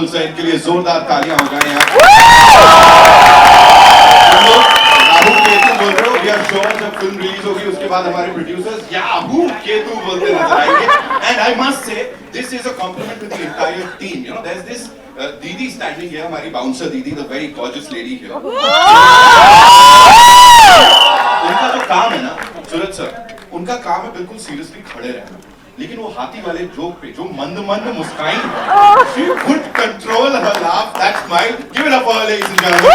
विपुल sir, इनके लिए जोरदार तालियां हो जाए यार। राहुल केतु बोल रहे हो, या श्योर जब फिल्म रिलीज होगी उसके बाद हमारे प्रोड्यूसर्स याहू केतु बोलते नजर आएंगे। And I must say this is a compliment to the entire team, you know there is this दीदी स्टैंडिंग हियर, हमारी बाउंसर दीदी, the very gorgeous lady here. उनका जो काम है ना सूरज सर, उनका काम है बिल्कुल सीरियसली खड़े रहना, लेकिन वो हाथी वाले जोक पे जो मंद मंद मुस्कान, she could control her laugh, that smile, give it up for her ladies and gentlemen।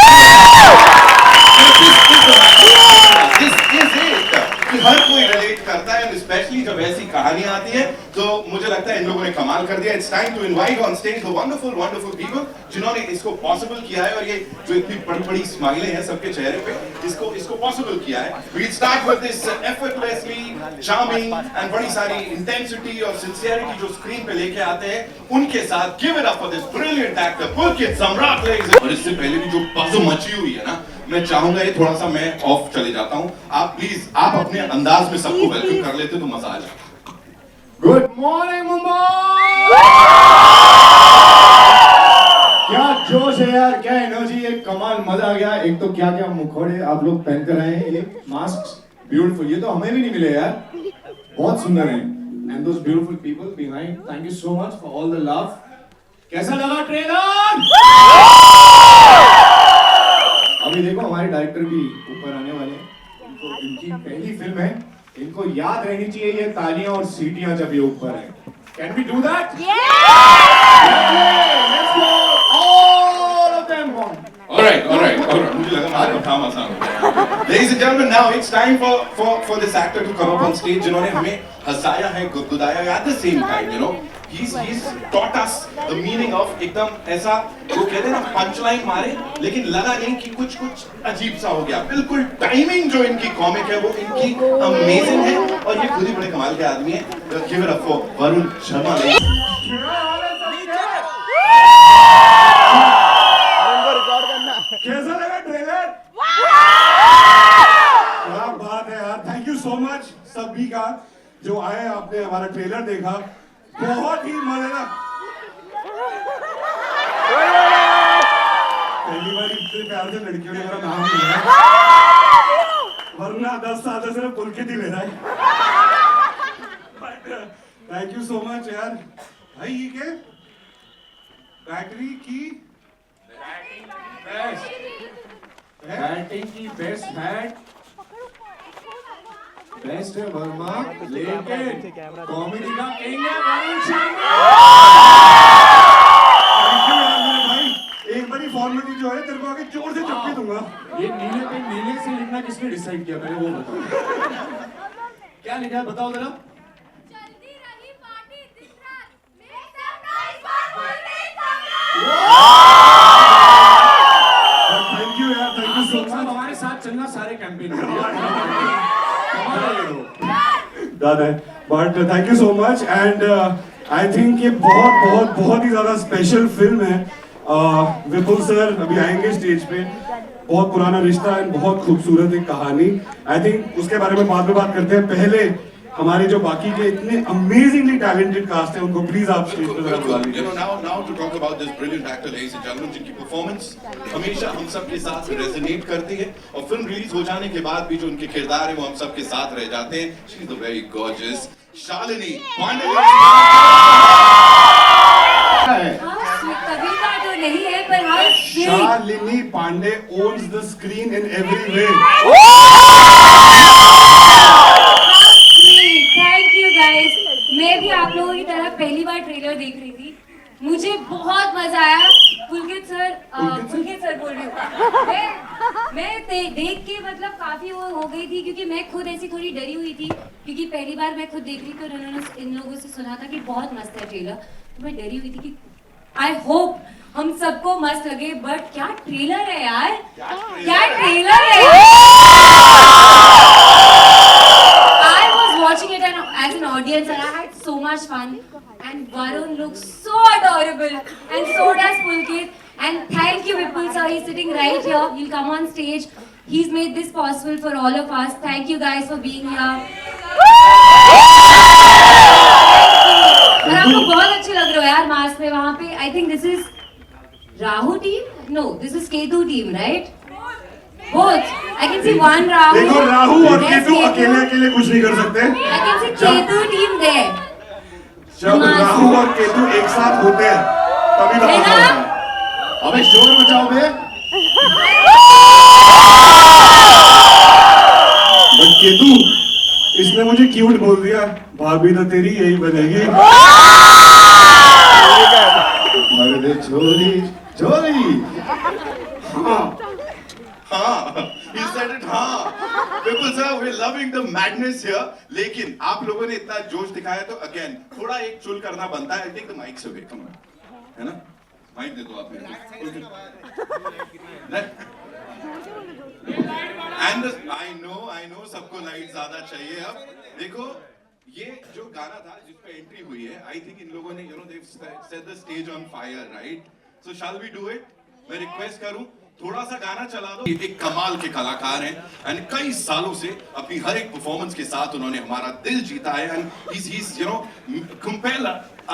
This is it कि हर कोई रिलेट करता है, स्पेशली जब ऐसी कहानियां आती है तो मुझे लगता है इन लोगों ने कमाल कर दिया। It's time to invite on stage the wonderful wonderful people जिन्होंने इसको पॉसिबल किया है, और ये जो इतनी बड़ी बड़ी स्माइलें हैं सबके चेहरे पे, इसको पॉसिबल किया है। We start with this effortlessly charming and बड़ी सारी इंटेंसिटी और सिंसियरिटी जो स्क्रीन पे लेके आते हैं, उनके साथ give it up for this brilliant actor Pulkit Samrat ladies. और इससे पहले भी जो बज़ मची हुई है ना, मैं चाहूंगा ये थोड़ा सा मैं ऑफ चले जाता हूं, आप प्लीज आप अपने अंदाज में सबको वेलकम कर लेते तो मजा आ जाए। Good morning Mumbai. क्या जोश है यार, क्या एनर्जी है, कमाल, मजा आ गया। एक तो क्या क्या मुखौड़े आप लोग पहन कर आए हैं, ये मास्क ब्यूटीफुल, ये तो हमें भी नहीं मिले यार, बहुत सुंदर है। And those beautiful people behind, thank you so much for all the love. कैसा लगा ट्रेलर? अभी देखो हमारे डायरेक्टर भी ऊपर आने वाले हैं, इनकी पहली फिल्म है, इनको याद रहनी चाहिए ये तालियां और सीटियां जब ये ऊपर है। Can we do that? Let's go all of them. Alright. मुझे लगा हमारा काम आसान हो गया। Ladies and gentlemen, now it's time for this actor to come up on stage, जिन्होंने हमें हंसाया है, गुदगुदाया है, at the same time, you know, he's taught us the meaning of एकदम ऐसा, वो कहते हैं ना पंचलाइन मारे लेकिन लगा नहीं कि कुछ अजीब सा हो गया। बिल्कुल टाइमिंग जो इनकी कॉमिक है वो इनकी अमेजिंग है, और ये खुद ही बड़े कमाल के आदमी है। Give it up for Varun Sharma. कैसा लगा ट्रेलर? क्या बात है यार, थैंक यू सो मच सभी का जो आए, आपने हमारा ट्रेलर देखा, बहुत ही मजेदार। पहली बार इतने प्यार से लड़कियों ने मेरा नाम लिया, वरना 10 साल से सिर्फ पुलकित ही ले रहा है। थैंक यू सो मच यार। भाई ये क्या बैटरी की बैटिंग की बेस्ट बैट बेस्ट है वर्मा, लेकिन कॉमेडी का किंग है वरुण शर्मा। थैंक यू यार मेरे भाई, एक बारी फॉर्मेलिटी जो है तेरे को आगे जोर से चपके दूंगा। ये नीले पे नीले से लिखना किसने डिसाइड किया, पहले वो बताओ। क्या लिखा है बताओ जरा। चलती रही पार्टी दिन रात, मेरे सरप्राइज पर बोलते थैंक यू यार, थैंक यू सो मच। हमारे साथ चलना सारे कैंपेन में दादा है, but thank you so much. And I think ये बहुत ही ज्यादा स्पेशल फिल्म है। विपुल सर अभी आएंगे स्टेज पे, बहुत पुराना रिश्ता है, बहुत खूबसूरत एक कहानी। आई थिंक उसके बारे में बाद में बात करते हैं, पहले हमारे जो बाकी के इतने अमेजिंगली टैलेंटेड कास्ट हैं उनको प्लीज आप स्टेज पे जरा बुला लीजिए। Now to talk about this brilliant actor, ladies and gentlemen, जिनकी परफॉर्मेंस हमेशा हम सब के साथ रेजोनेट करती है, और फिल्म रिलीज हो जाने के बाद भी जो उनके किरदार है वो हम सब के साथ रह जाते हैं। She is the very gorgeous Shalini Pandey. कविता तो नहीं है पर हाँ Shalini Pandey owns the screen in every way। Thank you guys. मैं भी आप लोगों की तरह पहली बार ट्रेलर देख रही थी, मुझे बहुत मजा आया। पुलकित सर बोल रही हूँ मैं देख के मतलब काफी वो हो गई थी, क्योंकि मैं खुद ऐसी थोड़ी डरी हुई थी, क्योंकि पहली बार मैं खुद देख रही थी तो उन्होंने इन लोगों से सुना था कि बहुत मस्त है ट्रेलर, तो मैं डरी हुई थी कि आई होप हम सबको मस्त लगे। बट क्या ट्रेलर है यार, क्या ट्रेलर है। Watching it as an audience and I had so much fun, and Varun looks so adorable and so does Pulkit, and thank you Vipul sir, he's sitting right here, he'll come on stage, he's made this possible for all of us. Thank you guys for being here। और आप लोग बहुत अच्छे लग रहे हो यार mask में वहाँ पे। I think this is Rahu team? No, this is Ketu team, right? Both. I can see one Rahu. देखो राहु और There's केतु अकेले अकेले कुछ नहीं कर सकते. I can see Ketu team there. जब राहु और केतु एक साथ होते हैं तभी धमाका होता है. अबे शोर मचाओ बे. बट केतु इसने मुझे क्यूट बोल दिया. भाभी तो तेरी यही बनेगी. मर्द छोरी छोरी. he said it, हाँ. People sir, we're loving the madness here. लेकिन आप लोगों ने इतना जोश दिखाया तो again थोड़ा एक चुल करना बनता है. Take the mics away, come on. है ना? माइक दे दो आप मेरे को. And I know सबको लाइट ज्यादा चाहिए. अब देखो ये जो गाना था जिस पे एंट्री हुई है, I think इन लोगों ने they've set the stage on fire, right? So shall we do it? मैं रिक्वेस्ट करूं थोड़ा सा गाना चला दो. एक कमाल के कलाकार हैं एंड कई सालों से अपनी हर एक परफॉर्मेंस के साथ उन्होंने हमारा दिल जीता है and he's compel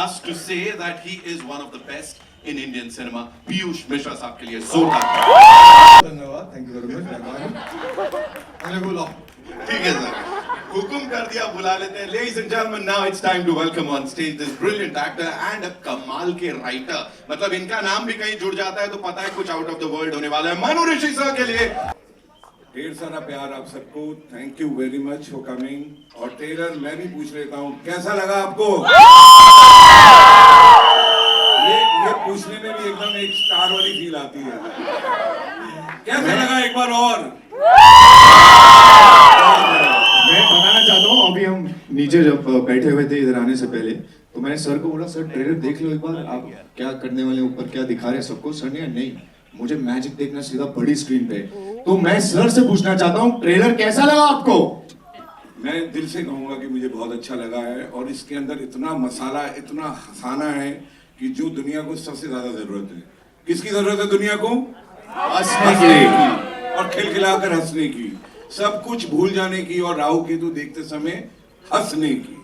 us to say that he is one of the best in Indian cinema. Piyush Mishra साहब के लिए जोरदार. धन्यवाद. Thank you very much. अगले बोलो. ठीक है सर, हुकुम कर दिया, बुला लेते हैं. Ladies and gentlemen, now it's time to welcome on stage this brilliant actor and a कमाल के writer. मतलब इनका नाम भी कहीं जुड़ जाता है तो पता है कुछ आउट ऑफ द वर्ल्ड होने वाला है. मनु ऋषि सर के लिए ढेर सारा प्यार आप सबको. Thank you very much for coming. और टेलर मैं भी पूछ लेता हूँ कैसा लगा आपको? ये पूछने में भी एकदम एक स्टार वाली फील आती है. कैसा लगा एक बार और? मैं बताना चाहता हूँ अभी हम नीचे जब बैठे हुए थे इधर आने से पहले तो मैंने सर को बोला सर ट्रेलर देख लो एक बार. आप क्या करने वाले ऊपर क्या दिखा रहे हैं सबको. सर ने नहीं मुझे मैजिक देखना सीधा बड़ी स्क्रीन पे. तो मैं सर से पूछना चाहता हूँ ट्रेलर कैसा लगा आपको? मैं दिल से कहूंगा कि मुझे बहुत अच्छा लगा है और इसके अंदर इतना मसाला इतना हंसाना है कि जो दुनिया को सबसे ज्यादा जरूरत है. किसकी जरूरत है दुनिया को? हंसने की और खिलखिलाकर हंसने की. सब कुछ भूल जाने की और राहु केतु देखते समय हंसने की.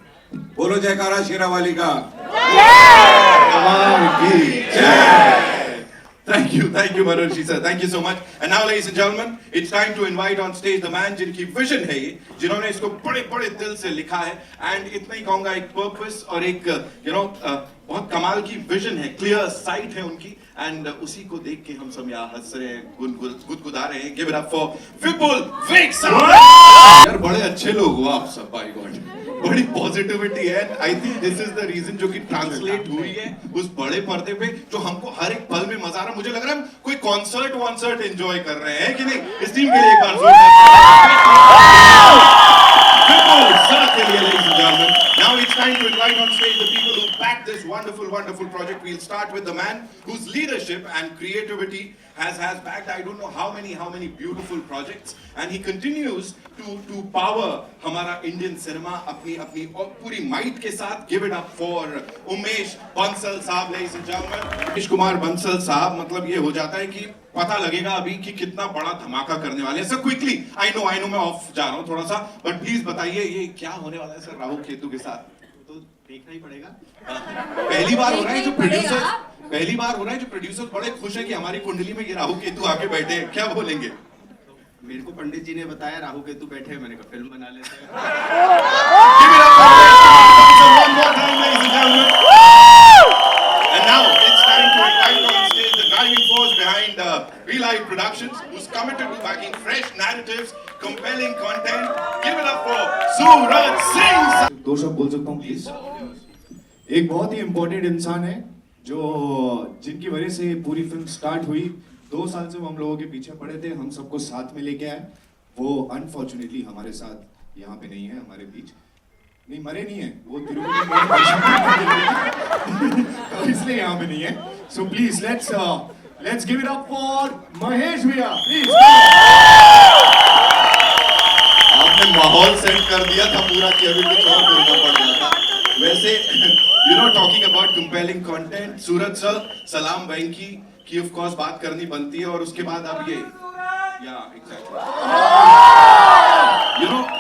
बोलो जयकारा शेरा वाली का. Thank you, Manoj sir. Thank you so much. And now, ladies and gentlemen, it's time to invite on stage the man जिनकी vision है ये, जिन्होंने इसको बड़े-बड़े दिल से लिखा है, and इतना ही कहूँगा एक purpose और एक बहुत कमाल की vision है, clear sight है उनकी, and उसी को देख के हम सब यहाँ हंस रहे हैं, गुदगुदा रहे हैं. Give it up for Vipul Vik sir. यार बड़े अच्छे लोग हो आप सब, by God. बड़ी पॉजिटिविटी है. I think this is the reason जो कि ट्रांसलेट हुई है उस बड़े पर्दे पे जो हमको हर एक पल में मजा आ रहा है. मुझे लग रहा है कोई कॉन्सर्ट एंजॉय कर रहे हैं कि नहीं. इस टीम के लिए एक बार Now it's time to invite on stage the people who backed this wonderful project. We'll start with the man whose leadership and creativity has backed I don't know how many beautiful projects, and he continues to power हमारा Indian cinema अपनी पूरी might के साथ. Give it up for Umesh Bansal साहब, ladies and gentlemen. Umesh Kumar Bansal साहब, मतलब ये हो जाता है कि पता लगेगा अभी कि कितना बड़ा धमाका करने वाले हैं. सर क्विकली, आई नो मैं ऑफ जा रहा हूँ थोड़ा सा, बट प्लीज बताइए ये क्या होने वाला है सर राहु केतु के साथ. तो देखना ही पड़ेगा. पहली बार हो रहा है जो प्रोड्यूसर बड़े खुश हैं कि हमारी कुंडली में ये राहु केतु आके बैठे हैं. क्या बोलेंगे? मेरे को पंडित जी ने बताया राहु केतु बैठे हैं, मैंने कहा फिल्म बना लेते हैं. Give it up for one more time, ladies and gentlemen. And now it's time to invite on stage the driving force behind Real Life Productions, who's committed to backing fresh narratives, compelling content. Give it up for Suraj Singh. दो शब्द बोल सकता हूँ please. एक बहुत ही important इंसान है जो जिनकी वजह से पूरी फिल्म स्टार्ट हुई. 2 साल से वो हम लोगों के पीछे पड़े थे, हम सबको साथ में लेके आए. वो अनफॉर्चुनेटली हमारे साथ यहाँ पे नहीं है, हमारे बीच नहीं, मरे नहीं है वो, तिरुपति तो इसलिए यहाँ पे नहीं है. So please let's give it up for Mahesh भैया प्लीज. आपने माहौल सेट कर दिया था पूरा कि अभी कुछ और बोलना पड़ रहा था. वैसे talking about compelling content, Suraj sir, सलाम वेंकी की ऑफ कोर्स बात करनी बनती है. और उसके बाद अब ये एग्जैक्टली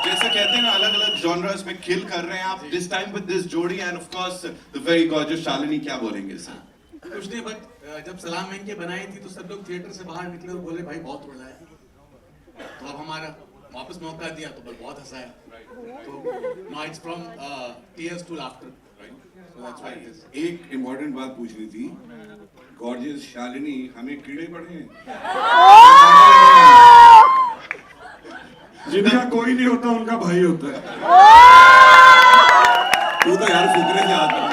जैसे कहते हैं ना, अलग अलग जॉनर्स में किल कर रहे हैं आप. दिस टाइम विद दिस जोड़ी end of course the very gorgeous Shalini. क्या बोलेंगे सर? कुछ नहीं, बट जब सलाम मैंने के बनाई थी तो सब लोग थिएटर से बाहर निकले और बोले भाई बहुत उड़ रहा है, तो अब हमारा वापस मौका दिया तो बहुत हंसाया, तो now it's from tears to laughter, so that's why it is. एक इम्पोर्टेंट बात पूछनी थी, गॉर्जियस शालिनी, हमें कीड़े पड़े हैं? जिनका कोई नहीं होता उनका भाई होता है। तू तो यार फुकरे से आता है।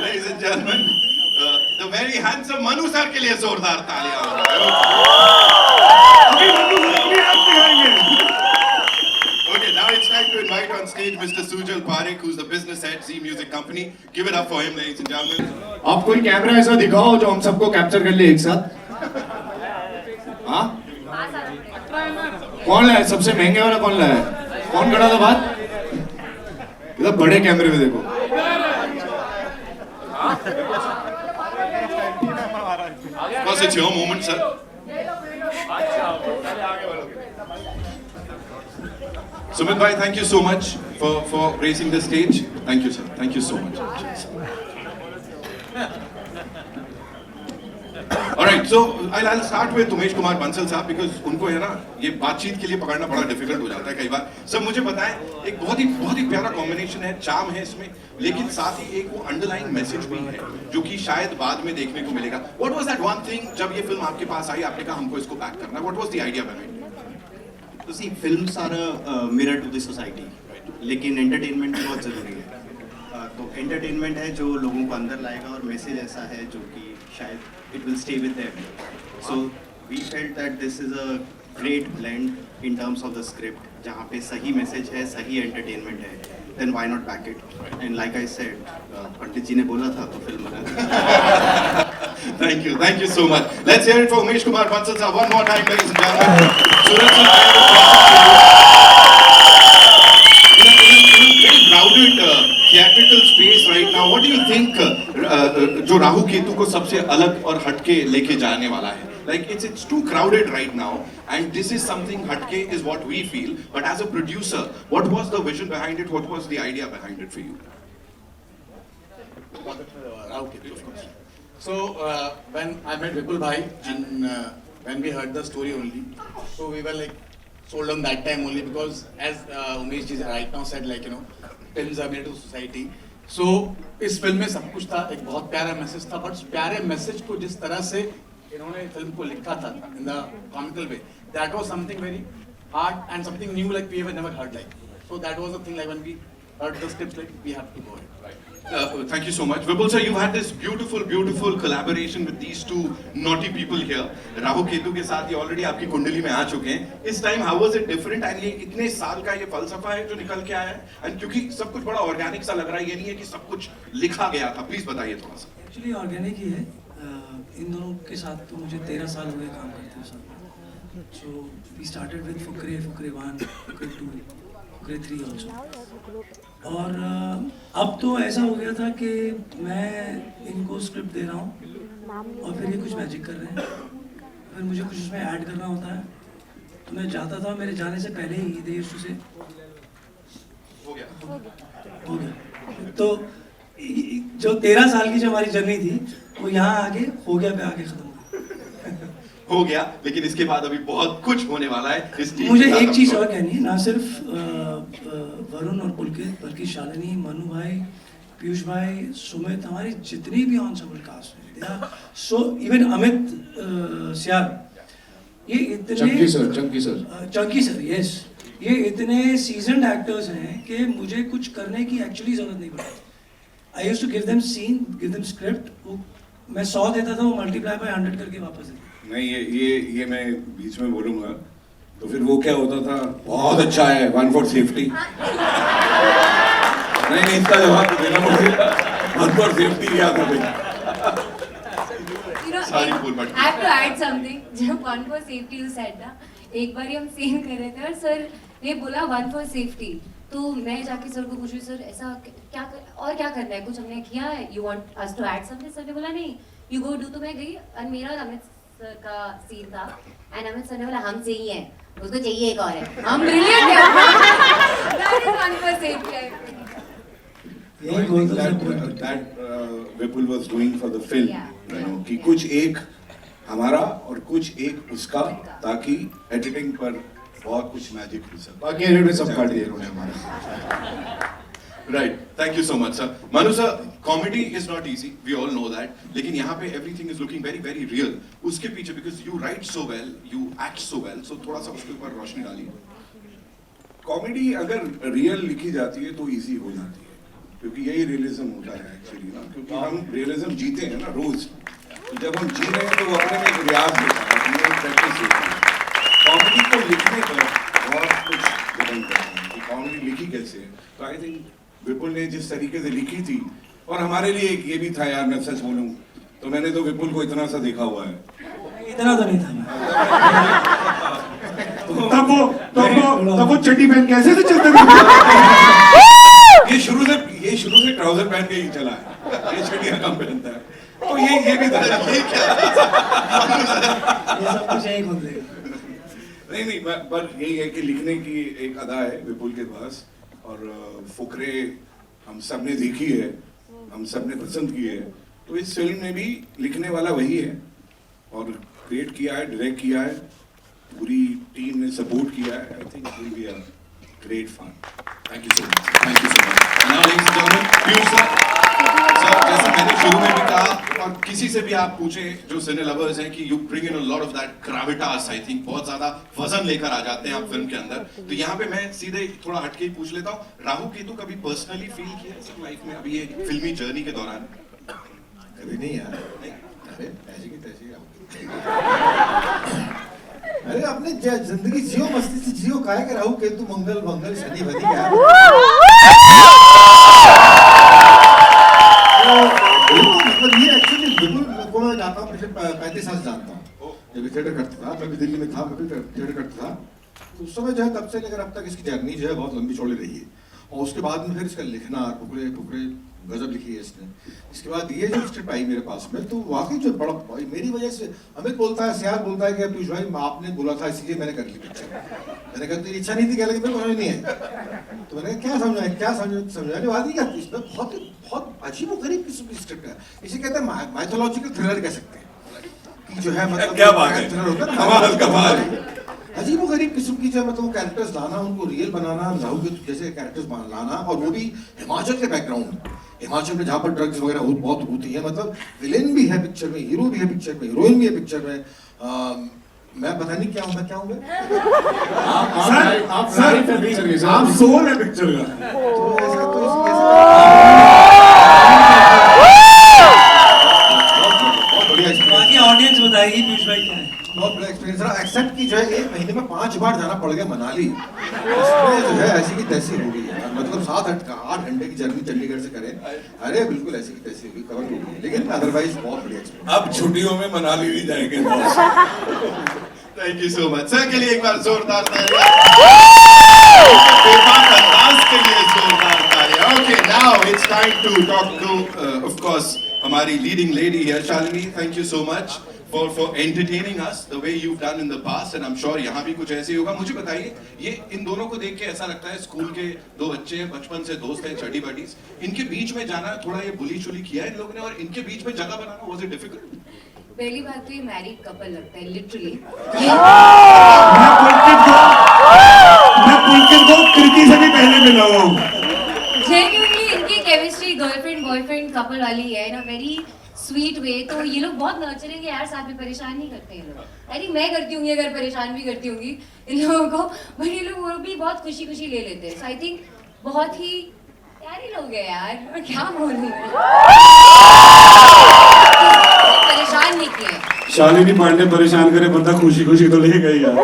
Ladies and gentlemen, the very handsome Manu sir के लिए जोरदार तालियां। अभी मनु सर अपनी आप दिखाएंगे। Okay, now it's time to invite on stage Mr. Sujal Parekh, who's the business head, Z Music Company. Give it up for him, ladies and gentlemen. आप कोई कैमरा ऐसा दिखाओ जो हम सबको कैप्चर कर ले एक साथ। हाँ? कौन लाया सबसे महंगे वाला? कौन लाया? कौन खड़ा था बात? इधर बड़े कैमरे में देखो। Of course, it's your moment, sir. Sumit bhai, thank you so much for gracing the stage. Thank you, sir. Thank you so much. Alright, so I'll start with Umesh Kumar Bansal साहब, because उनको है ना ये बातचीत के लिए पकड़ना बड़ा डिफिकल्ट हो जाता है कई बार। सब मुझे बताएं, एक बहुत ही प्यारा कॉम्बिनेशन है, चार्म है इसमें, लेकिन साथ ही एक वो अंडरलाइन मैसेज भी है जो कि शायद बाद में देखने को मिलेगा। What was that one thing जब ये फिल्म आपके पास आई, आपने कहा हमको इसको बैक करना है? What was the idea behind it? तो see films are a mirror to the society, लेकिन एंटरटेनमेंट भी बहुत ज़रूरी है। तो एंटरटेनमेंट है जो लोगों को अंदर लाएगा, और मैसेज ऐसा है जो कि शायद it will stay with them. So we felt that this is a great blend in terms of the script, जहाँ पे सही मैसेज है, सही एंटरटेनमेंट है, then why not back it? And like I said, Pandit ji ने बोला था तो फिल्म बना। Thank you so much. Let's hear it for Umesh Kumar Bansal sir one more time, ladies and gentlemen. Suraj sir, in a very crowded theatrical space right now, what do you think जो राहु केतु को सबसे अलग और हटके लेके जाने वाला है? Like it's too crowded right now, and this is something hatke is what we feel. But as a producer, what was the vision behind it? What was the idea behind it for you? Rahu Ketu, of course. So when I met Vipul bhai, and when we heard the story only, so we were like sold on that time only, because as Umesh ji right now said, like, you know, films are made to society. So इस film में सब कुछ था, एक बहुत प्यारा message था, but प्यारे मैसेज को जिस तरह से इन्होंने फिल्म को लिखा था in the comical way, that was something very hard and something new, like we have never heard, like. So that was the thing, like when we heard the script, like we have to go ahead. Thank you so much. Vipul sir, you've had this beautiful collaboration with these two naughty people here. Rahu Ketu के साथ ये already आपकी कुंडली में आ चुके हैं. इस time how was it different? And ये इतने साल का ये फलसफा है जो निकल के आया है. And क्योंकि सब कुछ बड़ा organic सा लग रहा है, ये नहीं है कि सब कुछ लिखा गया था. Please बताइए थोड़ा सा. Actually organic ही है. इन दोनों के साथ तो मुझे 13 साल हुए काम करते हुए साथ. So we started with Fukrey 1, Fukrey 2, Fukrey 3 also. और अब तो ऐसा हो गया था कि मैं इनको स्क्रिप्ट दे रहा हूँ और फिर ये कुछ मैजिक कर रहे हैं, फिर मुझे कुछ उसमें ऐड करना होता है, तो मैं जाता था, मेरे जाने से पहले ही दे से हो गया। तो जो 13 साल की जो हमारी जर्नी थी वो यहाँ आगे हो गया पे आगे खत्म हो गया, लेकिन इसके बाद अभी बहुत कुछ होने वाला है. मुझे एक चीज और कहनी है, ना सिर्फ वरुण और पुलकित, बल्कि शालिनी, मनु भाई, पीयूष भाई, सुमित, हमारी जितनी भी एंसेंबल कास्ट है, सो इवन अमित सियार, ये इतने चंकी सर यस, ये इतने सीजन्ड एक्टर्स हैं कि मुझे कुछ करने की एक्चुअली जरूरत नहीं पड़ती. I used to give them scene, give them script, मैं 100 देता था, वो मल्टीप्लाई बाय 100 करके वापस देता. नहीं, ये मैं बीच में बोलूंगा तो फिर वो क्या होता था, बहुत अच्छा है, 1 for safety. नहीं, इसका जवाब देना मुझे 1 for safety याद है भाई. Sorry, cool, but I have to add something. जब 1 for safety you said ना, एक बार हम सीन कर रहे थे और सर ने बोला 1 for safety, तो मैं जाके सर को पूछी, सर ऐसा क्या करना है, कुछ हमने किया है, you want us to add something? Sir ने बोला नहीं, यू गो डू. तो मैं गई और मेरा और अमित सर का सीन था, एंड अमित सर ने बोला हम सही हैं, उसको चाहिए एक और है, हम ब्रिलियंट हैं. That is 1 for safety. यही बोल दो सब बोल दो। that Vipul was doing for the film, Yeah. you know, कि कुछ एक हमारा और कुछ एक उसका, ताकि एडिटिंग पर बहुत कुछ मैजिक हो सके। बाकी एडिट में सब काट दिए इन्होंने हमारा। Right. Thank you so much, sir. Manu sir, comedy is not easy. We all know that. लेकिन यहाँ पे everything is looking very, very real. उसके पीछे because you write so well, you act so well, so थोड़ा सा उसके ऊपर रोशनी डालिए. कॉमेडी अगर रियल लिखी जाती है तो इजी हो जाती है, क्योंकि यही रियलिज्म होता है एक्चुअली ना, क्योंकि हम रियलिज्म जीते हैं ना रोज, तो जब हम जी रहे हैं तो वो अपने में एक रियाज होता है, अपने में प्रैक्टिस होती है। कॉमेडी को लिखने पर बहुत कुछ डिपेंड करता है कि कॉमेडी लिखी कैसे है। तो आई थिंक विपुल ने जिस तरीके से लिखी थी, और हमारे लिए एक ये भी था यार, मैं सच बोलूं तो मैंने तो विपुल को इतना सा देखा हुआ है, इतना तो नहीं था मैं। तब वो चड्डी पहन कैसे से चलते थे? ये शुरू से ट्राउजर पहन के ही चला है, ये चड्डियां कम पहनता है, तो ये भी था। ये क्या ये सब कुछ यही खोल देगा। नहीं पर यही है कि लिखने की एक अदा है विपुल के पास, और फुकरे हम सब ने देखी है, हम सब ने पसंद की है, तो इस फिल्म में भी लिखने वाला वही है, और क्रिएट किया है, डायरेक्ट किया है, पूरी टीम ने सपोर्ट किया है। I think it will be a great fun. Thank you so much. Thank you so much. Now, ladies and gentlemen, Piyush sir. Sir, जैसा मैंने शुरू में भी कहा, और किसी से भी आप पूछें जो सिने लवर्स हैं, कि you bring in a lot of that gravitas, I think बहुत ज्यादा वजन लेकर आ जाते हैं आप फिल्म के अंदर। तो यहाँ पे मैं सीधे थोड़ा हटके ही पूछ लेता हूँ, राहु केतु कभी पर्सनली फील किया है सब लाइफ में अभी ये फिल्मी जर्नी के दौरान? कभी नहीं यार, अरे ऐसी की तैसी अरे अपने जिंदगी जियो, मस्ती से जियो, काहे के राहु केतु मंगल मंगल शनि बनी यार। मतलब ये एक्चुअली बिल्कुल को मैं जानता हूँ, पिछले 35 साल से जानता हूँ। जब थिएटर करता था, मैं भी दिल्ली में था, मैं भी थिएटर करता था, तो उस समय जो है तब से लेकर अब तक इसकी जर्नी जो है बहुत लंबी चौड़ी रही है। और उसके बाद में फिर इसका लिखना, फुकरे फुकरे गजब लिखी है इसने। इसके बाद ये जो स्क्रिप्ट आई मेरे पास में, तो वाकई जो बड़ा मेरी वजह से अमित बोलता है, सियार बोलता है कि पीयूष भाई आपने बोला था इसीलिए मैंने कर ली पिक्चर। मैंने कहा तेरी इच्छा नहीं थी, कह लगी मेरे को समझ नहीं है। तो मैंने क्या समझाने वाली क्या, इसमें बहुत बहुत अजीब गरीब किस्म की स्क्रिप्ट है। इसे कहते हैं माइथोलॉजिकल थ्रिलर कह सकते हैं, कि जो है मतलब क्या बात है, कमाल अजीब गरीब किस्म की जो मतलब कैरेक्टर्स लाना, उनको रियल बनाना, राहु के जैसे कैरेक्टर्स लाना, और वो भी हिमाचल के बैकग्राउंड में, हिमाचल में जहाँ पर ड्रग्स वगैरह बहुत होती है। मतलब विलेन भी है पिक्चर में, हीरो भी है पिक्चर में, हीरोइन भी है पिक्चर में। मैं पता नहीं क्या हूँ, मैं क्या हूँ आप सोल है पिक्चर का। तो ऐसा बहुत बढ़िया experience। बाकी ऑडियंस बताएगी पीयूष भाई क्या है। बहुत बड़ा एक्सपीरियंस रहा। एक्सेप्ट की जो है 1 महीने में 5 बार जाना पड़ गया मनाली। इसमें जो है ऐसी की तैसी हो गई यार, मतलब 7-8 घंटे की जर्नी चंडीगढ़ से करें, अरे बिल्कुल ऐसी की तैसी हो गई, कवर हो गई, लेकिन अदरवाइज बहुत बढ़िया एक्सपीरियंस। अब छुट्टियों में मनाली नहीं जाएंगे। Thank you so much sir, के लिए एक बार जोरदार तालियां। बेबाक अंदाज के लिए जोरदार तालियां। Okay, now it's time to talk to of course हमारी leading lady here, Shalini. Thank you so much for entertaining us the way you've done in the past, and I'm sure यहाँ भी कुछ ऐसे ही होगा। मुझे बताइए, ये इन दोनों को देख के ऐसा लगता है स्कूल के 2 बच्चे हैं, बचपन से दोस्त हैं, चड्डी बडीज, इनके बीच में जाना थोड़ा ये बुली चुली किया इन लोगों ने, और इनके बीच में जगह बनाना वाज इट डिफिकल्ट? पहली बात तो ये मैरिड कपल लगता है लिटरली। मैं पुलकित को कृति से भी पहले मिला हुआ हूँ। जेन्युइनली इनकी केमिस्ट्री गर्लफ्रेंड बॉयफ्रेंड कपल वाली है, इन अ वेरी स्वीट वे। तो ये लोग बहुत नर्चरिंग है यार, साथ में परेशान नहीं करते ये लोग। आई थिंक मैं करती होंगी, अगर परेशान भी करती होंगी इन लोगों को, बट ये लोग वो भी बहुत खुशी खुशी ले लेते हैं। सो आई थिंक बहुत ही प्यारे लोग हैं यार, और क्या बोलूं परेशान नहीं किए। शालिनी पांडे परेशान करे बंदा खुशी खुशी तो ले गई यार।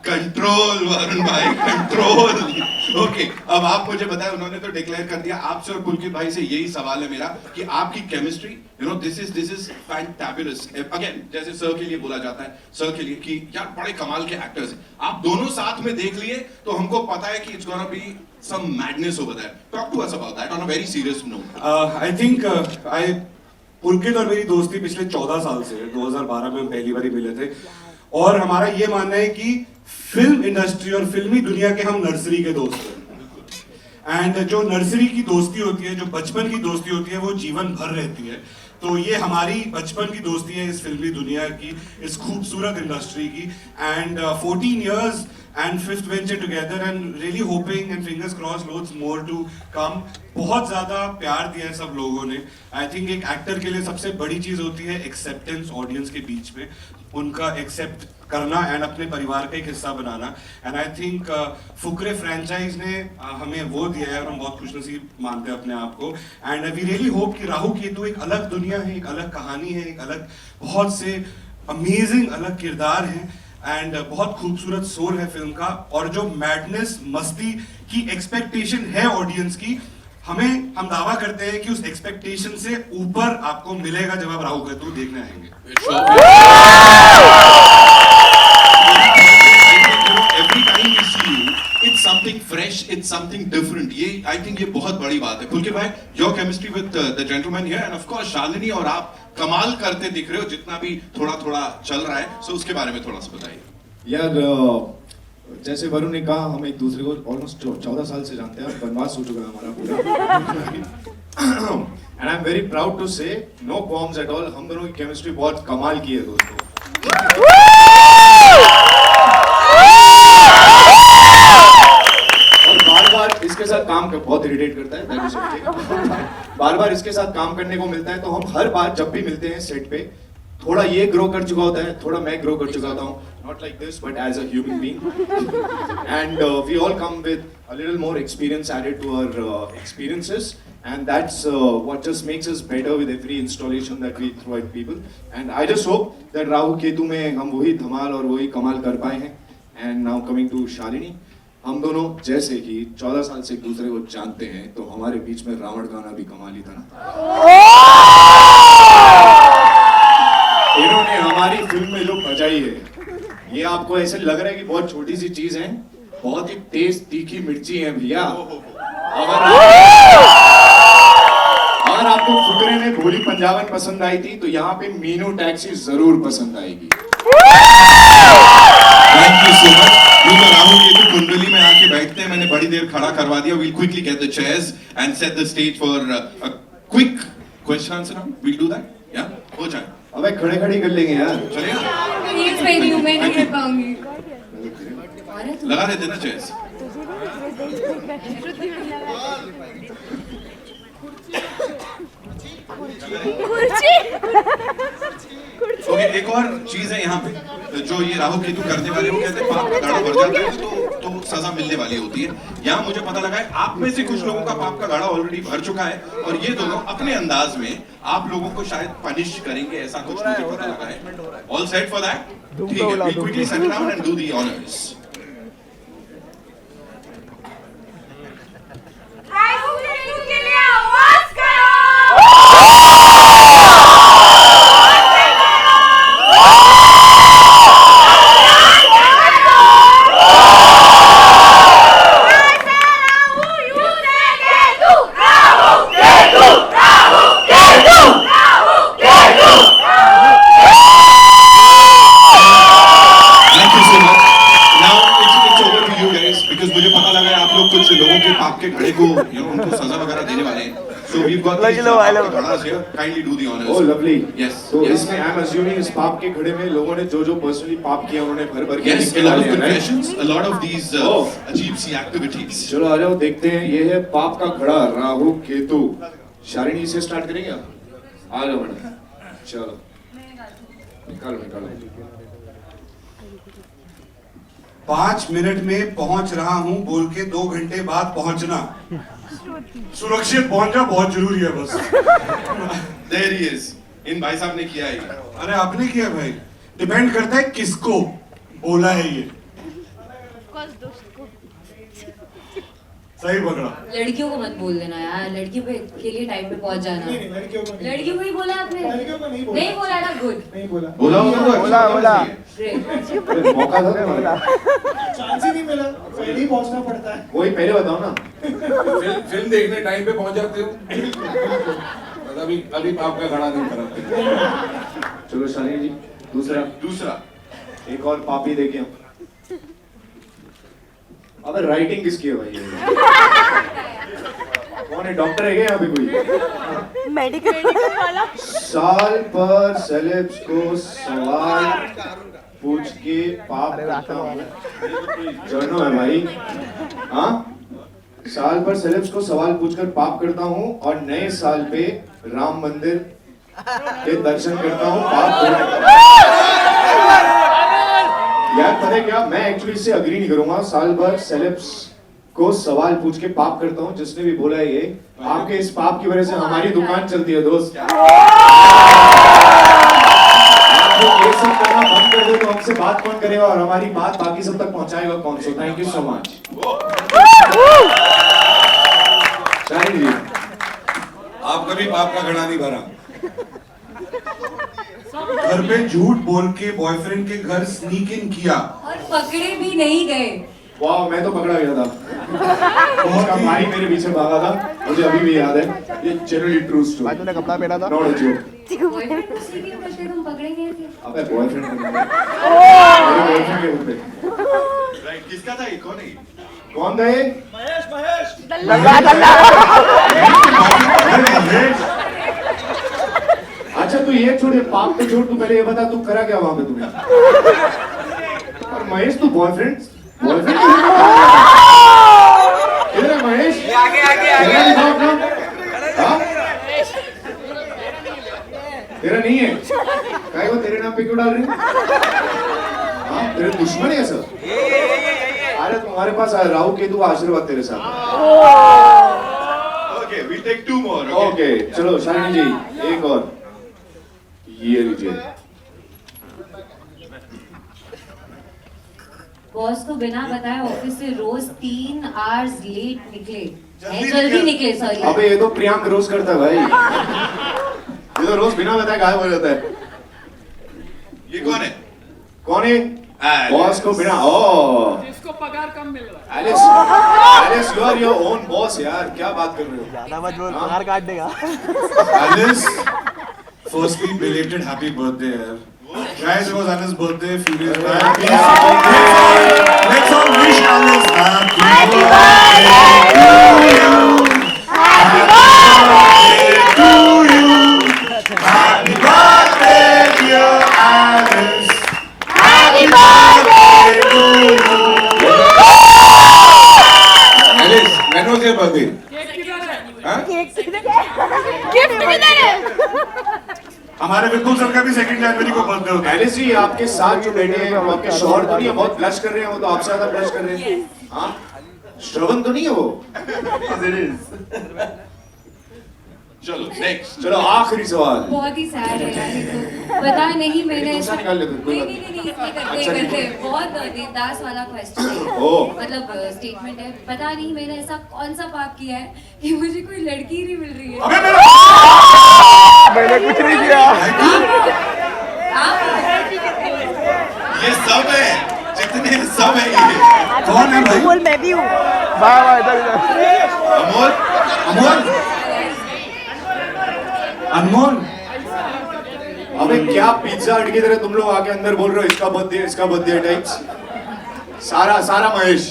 कंट्रोल वरुण भाई, कंट्रोल। ओके, अब आप मुझे बताएं, उन्होंने तो डिक्लेयर कर दिया, आपसे और पुलकित भाई से यही सवाल है मेरा कि आपकी chemistry, you know, this is fantabulous. Again, जैसे सर के लिए बोला जाता है, सर के लिए कि यार बड़े कमाल के एक्टर्स हैं, आप दोनों साथ में देख लिए तो हमको पता है कि it's gonna be some madness over there. Talk to us about that on a very serious note. I think Pulkit और मेरी दोस्ती पिछले 14 साल से है। 2012 में हम पहली बार मिले थे, और हमारा ये मानना है कि फिल्म इंडस्ट्री और फिल्मी दुनिया के हम नर्सरी के दोस्त हैं। एंड जो नर्सरी की दोस्ती होती है, जो बचपन की दोस्ती होती है, वो जीवन भर रहती है। तो ये हमारी बचपन की दोस्ती है इस फिल्मी दुनिया की, इस खूबसूरत इंडस्ट्री की। And 14 years and fifth venture together and really hoping and fingers crossed loads more to come। बहुत ज्यादा प्यार दिया है सब लोगों ने। आई थिंक एक एक्टर के लिए सबसे बड़ी चीज होती है एक्सेप्टेंस ऑडियंस के बीच में, उनका एक्सेप्ट करना एंड अपने परिवार का एक हिस्सा बनाना। And I think Fukrey franchise ने हमें वो दिया है और हम बहुत खुशनसीब मानते हैं अपने आप को। एंड वी रियली होप कि राहु केतु एक अलग दुनिया है, एक अलग कहानी है, एक अलग बहुत से अमेजिंग अलग किरदार हैं एंड बहुत खूबसूरत सोल है फिल्म का। और जो मैडनेस मस्ती की एक्सपेक्टेशन है ऑडियंस की, हम दावा करते हैं कि उस एक्सपेक्टेशन से ऊपर आपको मिलेगा जब आप राहु केतु देखने आएंगे। Every time we see you, it's something fresh, it's something different. ये I think ये बहुत बड़ी बात है। पुलकित भाई, your chemistry with the gentleman here and of course Shalini और आप कमाल करते दिख रहे हो जितना भी थोड़ा थोड़ा चल रहा है। सो उसके बारे में थोड़ा सा बताइए। यार जैसे वरुण ने कहा, हम एक दूसरे को ऑलमोस्ट 14 साल से जानते हैं, बनवास हो चुका है हमारा पूरा। And I am very proud to say, no qualms at all, हम दोनों की केमिस्ट्री बहुत कमाल की है दोस्तों। और बार-बार इसके साथ काम कर बहुत इरिटेट करता है, बार-बार इसके साथ काम करने को मिलता है, तो हम हर बार जब भी मिलते हैं सेट पे, थोड़ा ये ग्रो कर चुका होता है, थोड़ा मैं ग्रो कर चुका होता हूँ, not like this but as a human being and we all come with a little more experience added to our experiences and that's what just makes us better with every installation that we throw at people and I just hope that Rahu Ketu में हम वही धमाल और वही कमाल कर पाए हैं। and now coming to Shalini, हम दोनों जैसे कि 14 साल से एक दूसरे को जानते हैं, तो हमारे बीच में रावण गाना भी कमाल ही था ना। इन्होंने हमारी फिल्म में जो बजाई है, ये आपको ऐसे लग रहा है कि बहुत छोटी सी चीज है, बहुत ही तेज तीखी मिर्ची है भैया। अगर आपको फुकरे में भोली पंजाबन पसंद आई थी, तो यहाँ पे मीनू टैक्सी जरूर पसंद आएगी। Thank you so much। Rahu Ketu कुंडली में आके बैठते हैं, मैंने बड़ी देर खड़ा करवा दिया। We'll quickly get the chairs and set the stage for a quick question answer round। We'll do that, yeah? हो जाए। अबे खड़े खड़ी कर लेंगे यार, चलेगा? प्लीज पहली हूँ, मैं नहीं कर पाऊंगी। लगा देते ना चेयर्स। ओके, एक और चीज है यहाँ पे जो ये राहु केतु करने वाले, वो कहते हैं पाप का गाड़ा भर जाता है तो सजा मिलने वाली होती है। यहाँ मुझे पता लगा है आप में से कुछ लोगों का पाप का गाड़ा ऑलरेडी भर चुका है और ये दोनों अपने अंदाज में आप लोगों को शायद पनिश करेंगे, ऐसा कुछ मुझे पता लगा है। All set for that? ठीक है, we'll quickly sit down and do the honors। आपके घड़े को उनको सजा वगैरह देने वाले हैं। So we've got these घड़ास here. Kindly do the honors. Oh lovely. Yes. तो yes. इसमें I'm assuming इस पाप के घड़े में लोगों ने जो पर्सनली पाप किया उन्होंने भर भर के Yes, a lot of confessions, a lot of these अजीब सी activities. चलो आ जाओ देखते हैं, ये है पाप का घड़ा राहु केतु। शालिनी से स्टार्ट करेंगे आप? आ जाओ मैडम, चलो निकालो। 5 मिनट में पहुंच रहा हूं बोल के 2 घंटे बाद पहुंचना, सुरक्षित पहुंचना बहुत जरूरी है बस। There he is. इन भाई साहब ने किया है। अरे आपने किया भाई, डिपेंड करता है किसको बोला है ये। सही पकड़ा। लड़कियों को मत बोल देना यार, लड़कियों के लिए टाइम पे पहुंच जाना। लड़कियों को ही बोला आपने? नहीं बोला ना, गुड। बोला ग्रेट। मौका था बोला, चांस ही नहीं मिला, पहले ही पहुंचना पड़ता है। वही पहले बताओ ना। फिल्म देखने टाइम पे पहुंच जाते हो। अभी आपका घड़ा नहीं भरा। चलो शालिनी जी, दूसरा दूसरा एक और पापी देखिए। अबे राइटिंग किसकी है भाई ये? कौन है, डॉक्टर है क्या यहाँ पे कोई? मेडिकल वाला। साल पर सेलेब्स को सवाल पूछ के पाप करता हूँ। जर्नो है भाई। हाँ, साल पर सेलेब्स को सवाल पूछकर पाप करता हूँ और नए साल पे राम मंदिर के दर्शन करता हूँ पाप पूर्ण। यार पता है क्या, मैं एक्चुअली इससे अग्री नहीं करूंगा। साल भर सेलेब्स को सवाल पूछ के पाप करता हूँ, जिसने भी बोला है ये, आपके इस पाप की वजह से हमारी दुकान चलती है दोस्त। आप लोग ये सब करना बंद कर दो तो हमसे बात कौन करेगा और हमारी बात बाकी सब तक पहुंचाएगा कौन? So thank you so much. Shahid ji, आप कभी पाप का घड़ा नहीं भरा। घर पे झूठ बोल के बॉयफ्रेंड के घर स्नीक इन किया और पकड़े भी नहीं गए। वाह, मैं तो पकड़ा गया था। उसका भाई मेरे पीछे भागा था, मुझे अभी भी याद है। ये जनरली ट्रू स्टोरी। तूने कपड़ा पहना था? Not a joke. बॉयफ्रेंड को सीधी बोलते तुम पकड़े गए थे। अबे बॉयफ्रेंड मेरे बॉयफ्रेंड के होते। राइट, किसका था ये? कौन है ये? कौन था ये? अच्छा तू ये छोड़, ये पाप पे छोड़, तू पहले ये बता तू करा क्या वहां पे तूने? और महेश तू बॉयफ्रेंड बॉयफ्रेंड किधर है महेश? तेरा दिखाओ अपना। हाँ? तेरा नहीं है? काय वो तेरे नाम पे क्यों डाल रही? हाँ, तेरे दुश्मन है सब। अरे तुम्हारे पास राहु केतु का आशीर्वाद तेरे साथ। Okay, we take 2 more. Okay चलो शालिनी जी एक और ये लीजिए। बॉस को बिना बताए ऑफिस से रोज 3 आवर्स लेट निकले। जल्दी निकले, सॉरी। अबे ये तो प्रियांक रोज करता है भाई। ये तो रोज बिना बताए गायब हो जाता है। ये कौन है? कौन है? बॉस को बिना इसको पगार कम मिल रहा है। Alice you are your own boss यार, क्या बात कर रहे हो? ज्यादा मत बोल, पगार काट देगा। Alice, firstly, belated happy birthday, yaar. Guys, it was Alice's birthday a few days back. Let's all wish Alice happy birthday to you. Happy birthday to you. Happy birthday, dear Alice. Happy birthday to you. Alice, when was your birthday? हाँ? Gift किधर है? हमारे विपुल sir का भी 2 जनवरी को birthday होता है। Alice जी आपके साथ जो बैठे हैं वो आपके शौहर तो नहीं है? बहुत ब्लश कर रहे हैं वो तो, आपसे ज्यादा ब्लश कर रहे हैं। हाँ, श्रवण तो नहीं है वो? चलो नेक्स्ट। चलो आखिरी सवाल। बहुत ही सैड है यार ये तो। पता नहीं मैंने दूसरा निकाल लेते, कोई बात नहीं इसलिए करते अच्छा, करते बहुत देवदास वाला क्वेश्चन है। ओ। मतलब स्टेटमेंट है, पता नहीं मैंने ऐसा कौन सा पाप किया है कि मुझे कोई लड़की ही नहीं मिल रही है। अबे मेरा मैंने कुछ नहीं किया। आप ये सब है, जितने सब है ये। कौन है भाई? बोल मैं भी हूँ। वाह वाह इधर इधर। अमोल, अमोल, अनमोल, अबे क्या पिज्जा हट की तरह तुम लोग आके अंदर बोल रहे हो इसका बर्थडे टाइप्स। सारा महेश।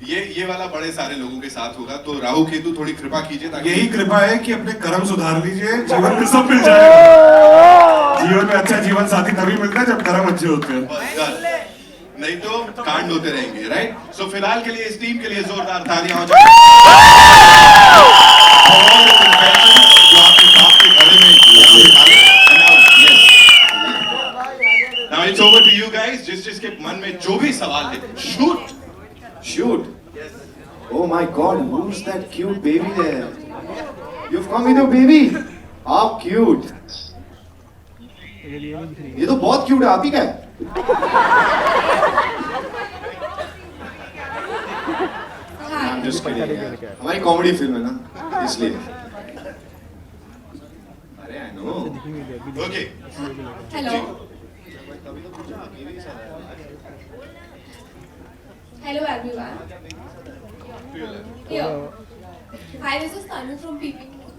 ये वाला बड़े सारे लोगों के साथ होगा, तो राहु केतु थोड़ी कृपा कीजिए ताकि यही कृपा है कि अपने कर्म सुधार लीजिए, जीवन में सब मिल जाएगा। जीवन में अच्छा जीवन साथी तभी मिलता है जब कर्म अच्छे होते हैं। बस done। नहीं तो कांड होते रहेंगे, राइट? सो फिलहाल के लिए इस टीम के लिए जोरदार तालियां हो जाए। जो आपके बाप के घड़े में Now it's over to you guys. जिसके मन में जो भी सवाल है, shoot. Oh my God, who's that cute baby there? You've come with your baby. How cute. ये तो बहुत क्यूट है, आप ही क्या है? I'm just kidding यार। हमारी कॉमेडी फिल्म है ना, इसलिए। अरे I know। Okay. Hello Hello everyone. Here. Hi, this is Tanu from Peeping Moon.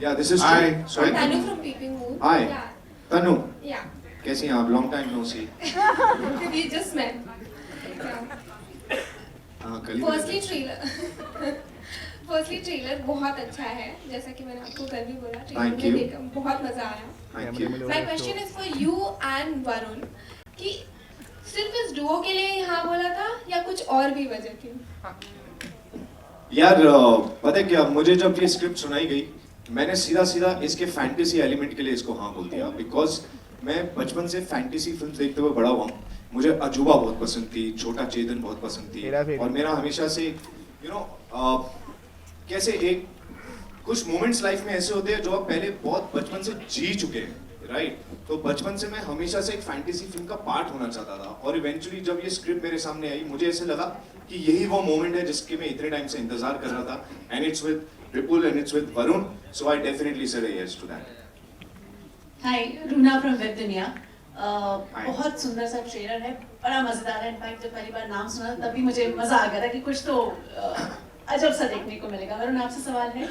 Yeah, this is Hi. Sorry. Tanu from Peeping Moon. Hi. Yeah. Tanu, Yeah. कैसी हैं आप? Long time no see. We just met. थे आप? हाँ कल ही firstly trailer बहुत अच्छा है, जैसा कि मैंने आपको कल भी बोला, ट्रेलर Thank में you. देखकर बहुत मजा आया। Thank you. My question is for you and Varun कि सिर्फ इस डुओ के लिए यहाँ बोला था या कुछ और भी वजह थी? यार पता है क्या, मुझे जब ये स्क्रिप्ट सुनाई गई मैंने सीधा सीधा इसके फैंटेसी एलिमेंट के लिए इसको हाँ बोल दिया, बिकॉज मैं बचपन से फैंटेसी फिल्म देखते हुए बड़ा हुआ हूँ। मुझे अजूबा बहुत पसंद थी, छोटा चेतन बहुत पसंद थी, और मेरा हमेशा से कैसे एक कुछ मोमेंट्स लाइफ में ऐसे होते हैं जो आप पहले बहुत बचपन से जी चुके हैं, राइट? तो बचपन से मैं हमेशा से एक फैंटेसी फिल्म का पार्ट होना चाहता था, और इवेंचुअली जब ये स्क्रिप्ट मेरे सामने आई मुझे ऐसे लगा कि यही वो मोमेंट है जिसके मैं इतने टाइम से इंतजार कर रहा था, and it's with Vipul and it's with Varun, so I definitely said yes to that. Hi, Runa from Web Duniya. बहुत सुंदर सा ट्रेलर है, बड़ा मजेदार है। इनफैक्ट जब पहली बार नाम सुना तभी मुझे मजा आ गया था कि कुछ तो अजब सा देखने को मिलेगा। वरुण, आपसे सवाल है,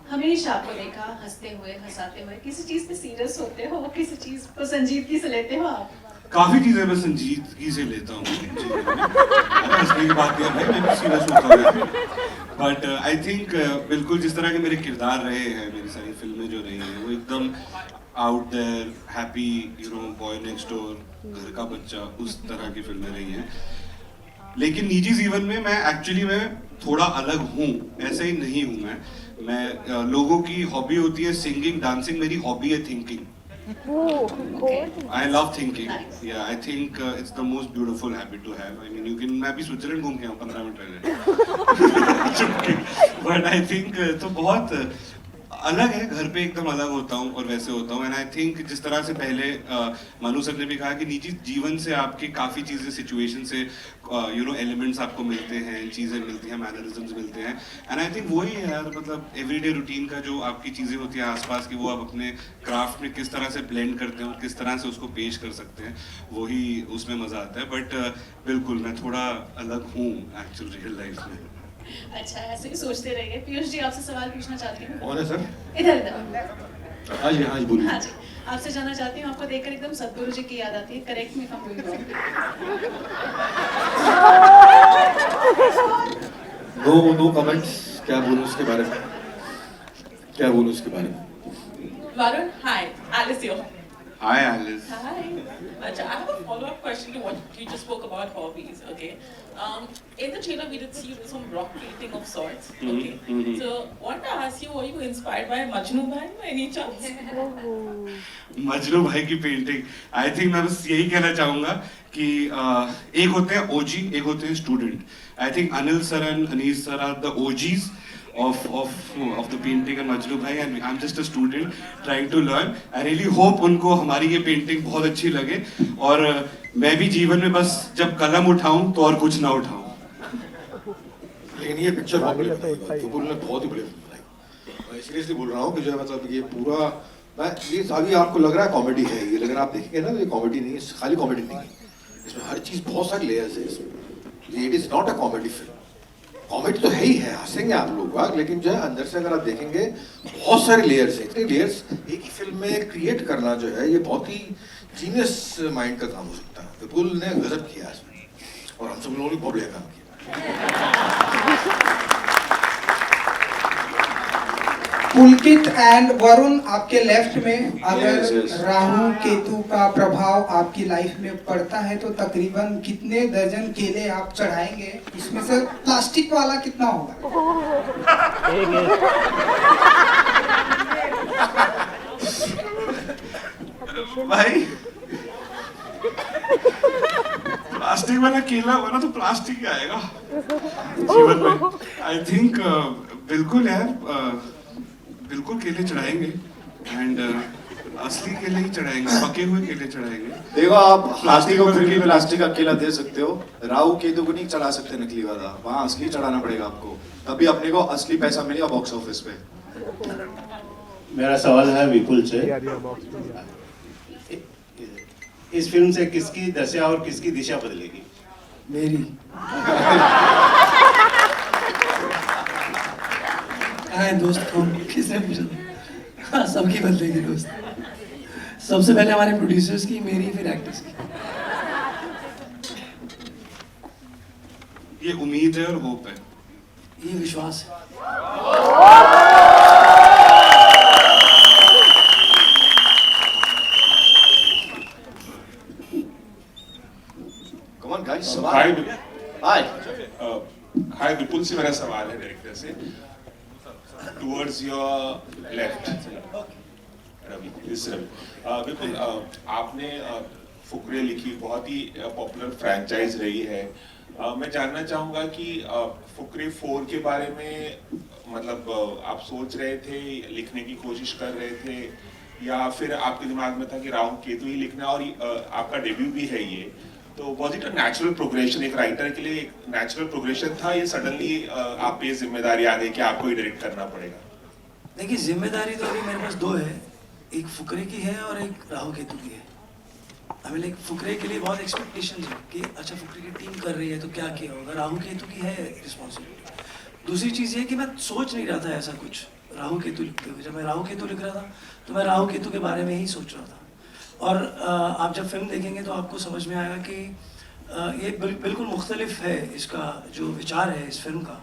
हमेशा आपको देखा हंसते हुए, हंसाते हुए, किसी चीज पे सीरियस होते हो, किसी चीज को संजीदगी से लेते हो आप? काफी चीजें मैं संजीदगी से लेता हूँ, हंसने की बात है भाई, मैं भी सीरियस होता हूँ, बट आई थिंक बिल्कुल जिस तरह के मेरे किरदार रहे हैं, मेरी सारी फिल्में जो रही हैं वो एकदम out there, happy, boy next door, घर का बच्चा, उस तरह की फिल्में रही हैं। लेकिन निजी जीवन में मैं थोड़ा अलग हूँ, ऐसे ही नहीं हूँ मैं लोगों की हॉबी होती है सिंगिंग, डांसिंग, मेरी हॉबी है thinking. I love thinking. Yeah, I think it's the most beautiful habit to have. I mean, you can. मैं भी स्विट्जरलैंड घूम के आऊँ 15 मिनट पहले। But I think तो बहुत अलग है, घर पे एकदम अलग होता हूँ और वैसे होता हूँ। एंड आई थिंक जिस तरह से पहले मनु सर ने भी कहा कि निजी जीवन से आपकी काफ़ी चीज़ें, सिचुएशन से एलिमेंट्स आपको मिलते हैं, चीज़ें मिलती हैं, मैनरिज्म्स मिलते हैं। एंड आई थिंक वही है यार, मतलब एवरीडे रूटीन का जो आपकी चीज़ें होती हैं आसपास की, वो आप अपने क्राफ्ट में किस तरह से ब्लेंड करते हैं और किस तरह से उसको पेश कर सकते हैं, वही उसमें मज़ा आता है। बट बिल्कुल मैं थोड़ा अलग हूँ एक्चुअल रियल लाइफ में। अच्छा, ऐसे ही सोचते रहिए। पीयूष जी, आपसे सवाल पूछना चाहती हूँ। कौन है सर? इधर। हाँ जी बोलिए। हाँ जी, आपसे जानना चाहती हूँ, आपको देखकर एकदम सतगुरु जी की याद आती है, correct me if I am going wrong. No comments. क्या बोलूं उसके बारे में? Varun, hi, Alice here. Hi Alice. Hi. I have a follow-up question to what you just spoke about hobbies. Okay. In the trailer, we did see you do some rock painting of sorts. Okay. So, want to ask you, were you inspired by Majnu Bhai by any chance? Majnu भाई की painting, I think मैं बस यही कहना चाहूंगा कि एक होते हैं ओजी, एक होते हैं student. I think Anil sir and Anis sir are the OGs of the painting and Majnu bhai, and I'm just a student trying to learn. I really hope उनको हमारी ये पेंटिंग बहुत अच्छी लगे, और मैं भी जीवन में बस जब कलम उठाऊं तो और कुछ ना उठाऊं। लेकिन ये पिक्चर बहुत बढ़िया बनाई, विपुल ने बहुत ही बढ़िया बनाई। मैं सीरियसली बोल रहा हूँ कि जो है मतलब ये पूरा, मैं ये अभी आपको लग रहा है कॉमेडी है ये, लेकिन आप देखेंगे ना, ये कॉमेडी नहीं है, खाली कॉमेडी नहीं है, इसमें हर चीज़, बहुत सारे लेयर्स है इसमें। It is not a comedy film. Comedy तो है ही है, हंसेंगे आप लोग, लेकिन जो है अंदर से अगर आप देखेंगे बहुत सारे लेयर्स हैं। इतने लेयर्स एक ही फिल्म में क्रिएट करना जो है, ये बहुत ही जीनियस माइंड का काम हो सकता है। विपुल ने गजब किया इसमें, और हम सब लोगों ने बहुत बढ़िया काम किया। पुलकित एंड वरुण, आपके लेफ्ट में अगर राहु केतु का प्रभाव आपकी लाइफ में पड़ता है तो तकरीबन कितने दर्जन केले आप चढ़ाएंगे? इसमें से प्लास्टिक वाला कितना होगा? भाई प्लास्टिक वाला केला बना तो प्लास्टिक ही आएगा जीवन में। आई थिंक बिल्कुल यार, बिल्कुल केले चढ़ाएंगे, एंड असली केले ही चढ़ाएंगे, पके हुए केले चढ़ाएंगे। देखो, आप प्लास्टिक को फिर भी प्लास्टिक का केला दे सकते हो, राहु केतु को नहीं चढ़ा सकते नकली वाला, वहाँ असली चढ़ाना पड़ेगा आपको, तभी अपने को असली पैसा मिलेगा बॉक्स ऑफिस पे। मेरा सवाल है विपुल से, इस फिल्म से किसकी दशा और किसकी दिशा बदलेगी? मेरी। दोस्त कौन, किसने पूछा? हाँ, सबकी बदलेगी दोस्त। सबसे पहले हमारे प्रोड्यूसर्स की, मेरी, फिर एक्टर्स की। ये उम्मीद है और होप है। ये विश्वास है। कम ऑन गाइस, हाय हाय हाय विपुल से मेरा सवाल है डायरेक्टर से टुवर्ड्स योर लेफ्ट रवि विपुल आपने फुकरे लिखी, बहुत ही पॉपुलर फ्रैंचाइज रही है। मैं जानना चाहूंगा कि फुकरे 4 के बारे में मतलब आप सोच रहे थे, लिखने की कोशिश कर रहे थे, या फिर आपके दिमाग में था कि राहु केतु ही लिखना, और आपका डेब्यू भी है ये, तो was it a natural progression, एक राइटर के लिए एक नेचुरल प्रोग्रेशन था, ये सडनली आप पे जिम्मेदारी आ गई कि आपको ही डायरेक्ट करना पड़ेगा? देखिए, जिम्मेदारी तो अभी मेरे पास 2 है, एक फुकरे की है और एक राहु केतु की है। हमें लाइक फुकरे के लिए बहुत एक्सपेक्टेशन है कि अच्छा फुकरे की टीम कर रही है तो क्या किया होगा, राहु केतु की है रिस्पॉन्सिबिलिटी। दूसरी चीज़ ये कि मैं सोच नहीं रहा था ऐसा कुछ राहु केतु लिखते हुए। जब मैं राहु केतु लिख रहा था तो मैं राहु केतु के बारे में ही सोच रहा था। और आप जब फिल्म देखेंगे तो आपको समझ में आएगा कि ये बिल्कुल मुख्तलिफ है इसका जो विचार है इस फिल्म का।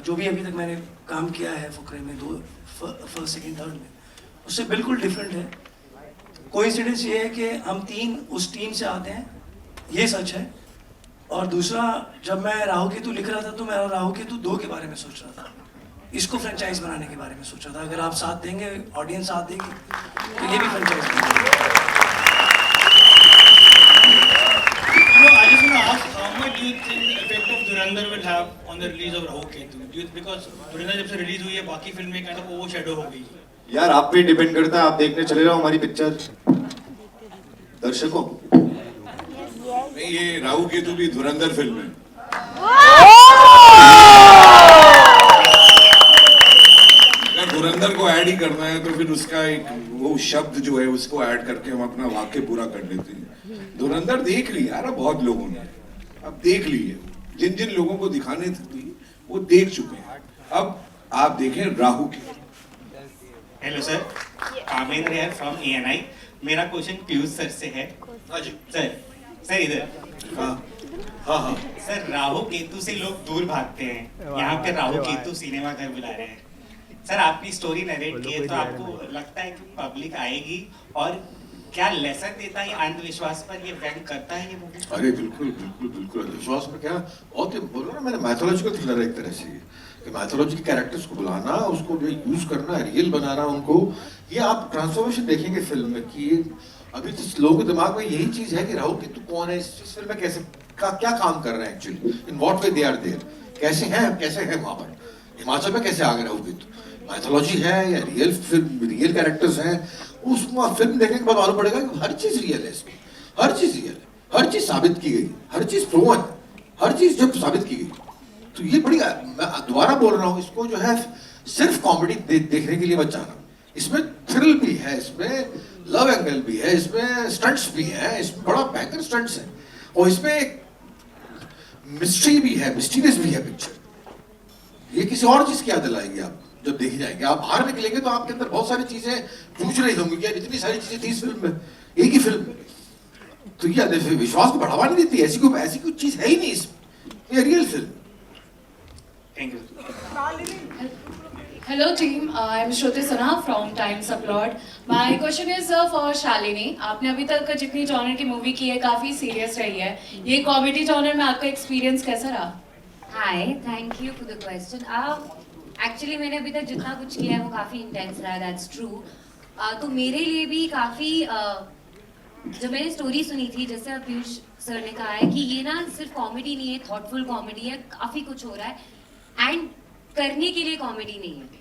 जो भी अभी तक मैंने काम किया है फुकरे में, 2 फर्स्ट सेकेंड थर्ड में, उससे बिल्कुल डिफरेंट है। कोइंसिडेंस ये है कि हम 3 उस टीम से आते हैं, ये सच है। और दूसरा, जब मैं राहु केतु लिख रहा था तो मैं राहु केतु 2 के बारे में सोच रहा था, इसको फ्रेंचाइज बनाने के बारे में सोच रहा था। अगर आप साथ देंगे, ऑडियंस साथ देगी, तो ये भी फ्रेंचाइज बनेगी। I just want to ask, how much do you think the effect of Dhurandhar will have on the release of Rahu Ketu? Because Dhurandhar जब से रिलीज हुई है, बाकी फिल्में kind of overshadow हो गई। यार आप पे डिपेंड करता है, आप देखने चले जाओ हमारी पिक्चर। दर्शकों ये राहु केतु भी धुरंधर फिल्म है। अगर धुरंधर को ऐड ही करना है तो फिर उसका एक वो शब्द जो है उसको ऐड करके हम अपना वाक्य पूरा कर लेते हैं। धुरंधर देख ली यार बहुत लोगों ने, अब देख ली है, जिन जिन लोगों को दिखाने थी वो देख चुके हैं। अब आप देखें राहु केतु। हेलो सर, कामेंद्र यार फ्रॉम ANI। मेरा क्वेश्चन पीयूष सर से है। सर इधर। हाँ सर, राहु केतु से लोग दूर भागते हैं, यहाँ पे राहु केतु सिनेमा घर बुला रहे हैं। सर, आपकी स्टोरी नरेट की है तो आपको लगता है कि पब्लिक आएगी, और क्या लेसन देता है अंधविश्वास पर, ये व्यंग करता है ये मूवी? अरे बिल्कुल बिल्कुल बिल्कुल अंधविश्वास में क्या, और बोलो ना, मैंने मैथोलॉजिकल थ्रिलर एक तरह से कि मैथोलॉजी के कैरेक्टर्स को बुलाना, उसको जो यूज करना, रियल बनाना उनको, ये आप ट्रांसफॉर्मेशन देखेंगे फिल्म में कि अभी तो लोगों के दिमाग में यही चीज है कि राहु केतु कौन है, इस फिल्म में कैसे क्या काम कर रहे हैं actually, in what way they are there, कैसे हैं वहां पर, हिमाचल में कैसे आ गए राहु केतु, मैथोलॉजी है या रियल फिल्म, रियल कैरेक्टर्स हैं। उस फिल्म देखने के बाद मालूम पड़ेगा कि हर चीज रियल है इसमें, हर चीज रियल है, हर चीज साबित की गई, हर चीज प्रूवन, हर चीज जब साबित की गई, तो ये बड़ी, मैं दोबारा बोल रहा हूँ, इसको जो है सिर्फ कॉमेडी देखने के लिए मत जाना, इसमें थ्रिल भी है, इसमें लव एंगल भी है, इसमें स्टंट्स भी हैं, इसमें बड़ा भयंकर स्टंट्स हैं, और इसमें मिस्ट्री भी है, मिस्टीरियस भी है पिक्चर। ये किसी और चीज की याद दिलाएगी आप जब देखी जाएंगे। आप बाहर निकलेंगे तो आपके अंदर बहुत सारी चीजें पूछ रही होंगी कि यार इतनी सारी चीजें थी इस फिल्म में, एक ही फिल्म में, तो ये विश्वास को बढ़ावा नहीं देती, ऐसी कोई चीज है ही नहीं इसमें, ये real film. Thank you. Hello team, I'm Shruti Sinha from Times Applaud. My question is for Shalini. आपने अभी तक जितनी जॉनर की मूवी की है काफ़ी सीरियस रही है, ये कॉमेडी जॉनर में आपका एक्सपीरियंस कैसा रहा? Hi, thank you for the question. Actually मैंने अभी तक जितना कुछ किया है वो काफ़ी इंटेंस रहा, दैट्स ट्रू। तो मेरे लिए भी काफ़ी, जब मैंने स्टोरी सुनी थी, जैसे पीयूष सर ने कहा है कि ये ना सिर्फ कॉमेडी नहीं है, थॉटफुल कॉमेडी है, काफ़ी कुछ हो रहा है, एंड करने के लिए कॉमेडी नहीं है।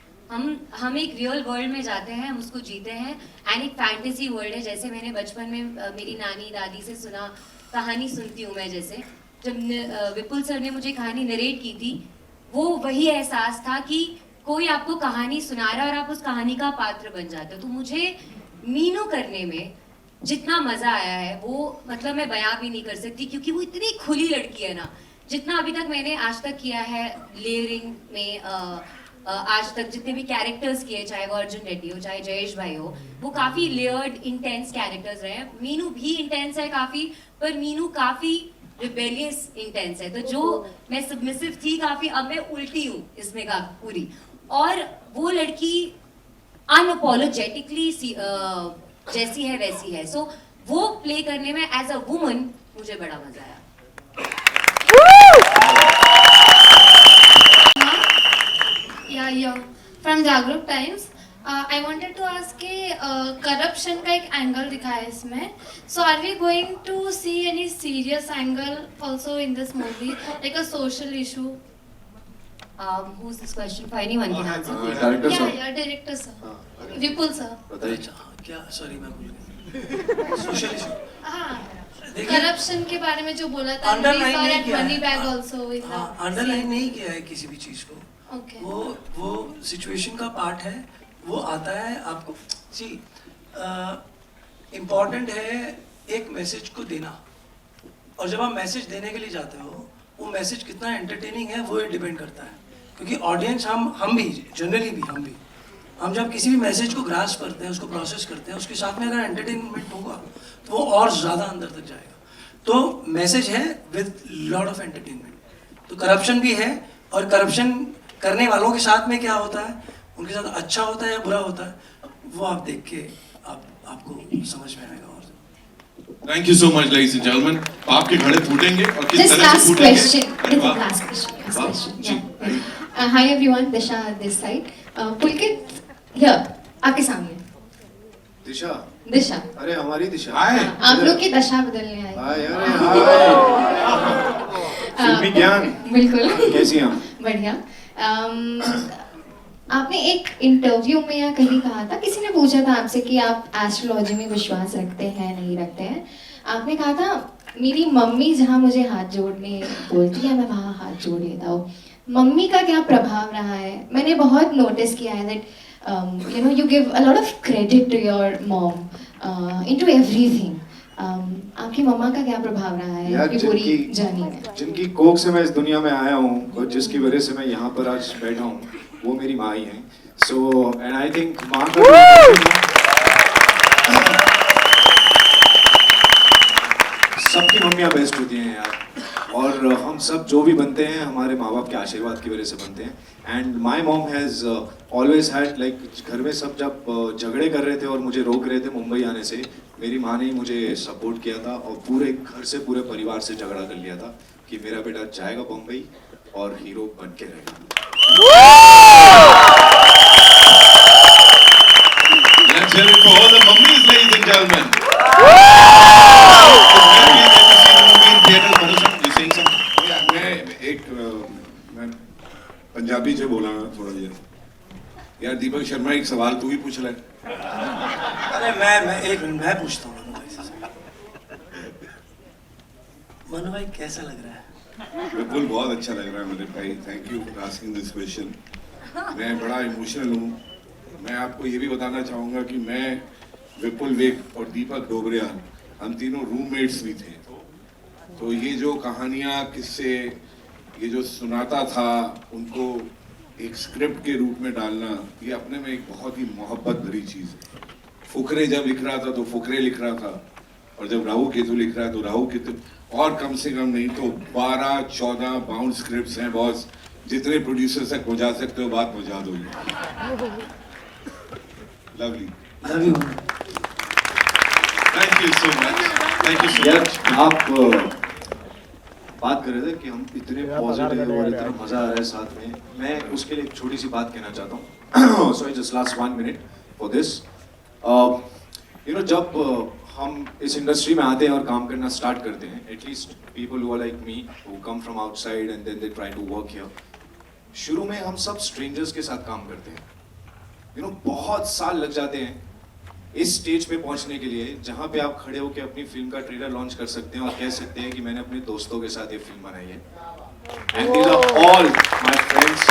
हम एक रियल वर्ल्ड में जाते हैं, हम उसको जीते हैं, एंड एक फैंटेसी वर्ल्ड है। जैसे मैंने बचपन में मेरी नानी दादी से सुना, कहानी सुनती हूँ मैं, जैसे जब विपुल सर ने मुझे कहानी नरेट की थी, वो वही एहसास था कि कोई आपको कहानी सुना रहा है और आप उस कहानी का पात्र बन जाते हो। तो मुझे मीनू करने में जितना मज़ा आया है वो मतलब मैं बयां भी नहीं कर सकती, क्योंकि वो इतनी खुली लड़की है ना। जितना अभी तक मैंने आज तक किया है लेयरिंग में, आज तक जितने भी कैरेक्टर्स किए, चाहे वो अर्जुन रेड्डी हो, चाहे जयेश भाई हो, वो काफ़ी लेयर्ड इंटेंस कैरेक्टर्स रहे हैं। मीनू भी इंटेंस है काफ़ी, पर मीनू काफ़ी रिबेलियस इंटेंस है, तो जो मैं सबमिसिव थी काफी, अब मैं उल्टी हूँ इसमें का पूरी, और वो लड़की अनअपोलोजेटिकली जैसी है वैसी है, सो वो प्ले करने में एज अ वुमन मुझे बड़ा मजा आया। या from Jagruk Times, I wanted to ask कि करप्शन का एक एंगल दिखा है इसमें, so are we going to see any serious angle also in this movie, like a social issue? Who's this question for? Anyone can answer. Director sir. या director sir, विपुल sir. बताइए। क्या, sorry मैं भूल गया। Social issue. हाँ, corruption के बारे में जो बोला था, अंडरलाइन नहीं किया मनी बैग है। आल्सो, हाँ, अंडरलाइन नहीं किया है किसी भी चीज को। ओके, वो सिचुएशन का पार्ट है, वो आता है आपको। जी, इम्पोर्टेंट है एक मैसेज को देना, और जब आप मैसेज देने के लिए जाते हो, वो मैसेज कितना एंटरटेनिंग है वो डिपेंड करता है, क्योंकि ऑडियंस हम भी जनरली भी हम जब किसी भी मैसेज को ग्रास्प करते हैं, उसको प्रोसेस करते हैं, उसके साथ में अगर एंटरटेनमेंट होगा तो वो और ज़्यादा अंदर तक जाएगा। तो मैसेज है विद लॉट ऑफ एंटरटेनमेंट। तो करप्शन भी है, और करप्शन करने वालों के साथ में क्या होता है, उनके साथ अच्छा होता है या बुरा होता है, वो आप देख के आपको समझ में आएगा। Thank you so much, ladies and gentlemen. आपके घड़े फूटेंगे और किस Just तरह से last फूटेंगे? question. अरे वाह, Last question. वाह, जी। Hi everyone, Disha this side. Pulkit here, आपके सामने। दिशा। दिशा। अरे हमारी दिशा। आप लोग की दशा बदलने आई। हाय, अरे हाय। फिल्मी ज्ञान। बिल्कुल। कैसी हैं आप? बढ़िया। आपने एक इंटरव्यू में या कहीं कहा था, किसी ने पूछा था आपसे कि आप एस्ट्रोलॉजी में विश्वास रखते हैं नहीं रखते हैं, आपने कहा था मेरी मम्मी जहाँ मुझे हाथ जोड़ने बोलती है मैं वहाँ हाथ जोड़ लेता हूँ। मम्मी का क्या प्रभाव रहा है? मैंने बहुत नोटिस किया है that you know you give a lot of credit to your mom into everything. आपकी मम्मा का क्या प्रभाव रहा है आपकी पूरी जर्नी में? जिनकी कोख से मैं इस दुनिया में आया हूँ और जिसकी वजह से मैं यहाँ पर आज बैठा हूँ, वो मेरी माँ ही है। सो एंड आई थिंक माँ का सबकी मम्मियाँ बेस्ट होती हैं यार, और हम सब जो भी बनते हैं हमारे माँ बाप के आशीर्वाद की वजह से बनते हैं। And my mom has always had like, घर में सब जब झगड़े कर रहे थे और मुझे रोक रहे थे मुंबई आने से, मेरी माँ ने ही मुझे सपोर्ट किया था और पूरे घर से पूरे परिवार से झगड़ा कर लिया था कि मेरा बेटा जाएगा बम्बई और हीरो बन के रहेगा। Let's hear it for all the mummies, ladies and gentlemen. मैं पंजाबी से बोला थोड़ा देर। यार दीपक शर्मा, एक सवाल तू ही पूछ ले। अरे मैं पूछता हूँ मनु भाई, कैसा लग रहा है? बिल्कुल बहुत अच्छा लग रहा है मेरे भाई, thank you for asking this question. मैं बड़ा इमोशनल हूँ। मैं आपको ये भी बताना चाहूँगा कि मैं, विपुल वेग और दीपक डोबरिया, हम तीनों रूममेट्स भी थे। तो ये जो कहानियाँ, किस्से, ये जो सुनाता था, उनको एक स्क्रिप्ट के रूप में डालना, ये अपने में एक बहुत ही मोहब्बत भरी चीज़ है। फुकरे जब लिख रहा था तो फुकरे लिख रहा था, और जब राहु केतु लिख रहा है तो राहु केतु, और कम से कम नहीं तो 12-14 बाउंड स्क्रिप्ट्स हैं बॉस। जितने प्रोड्यूसर तक पहुंचा सकते हो बात पहुंचा दो। Lovely, love you. Thank you so much. Thank you so यार much. आप बात कर रहे थे कि हम इतने पॉजिटिव और इतना मजा आ रहा है साथ में, मैं उसके लिए एक छोटी सी बात कहना चाहता हूँ। Sorry, just last 1 minute for this. You know, जब हम इस इंडस्ट्री में आते हैं और काम करना स्टार्ट करते हैं, at least people who are like me who come from outside and then they try to work here, शुरू में हम सब स्ट्रेंजर्स के साथ काम करते हैं। यू नो, बहुत साल लग जाते हैं इस स्टेज पे पहुंचने के लिए जहां पे आप खड़े होकर अपनी फिल्म का ट्रेलर लॉन्च कर सकते हैं और कह सकते हैं कि मैंने अपने दोस्तों के साथ ये फिल्म बनाई है। And these are all my friends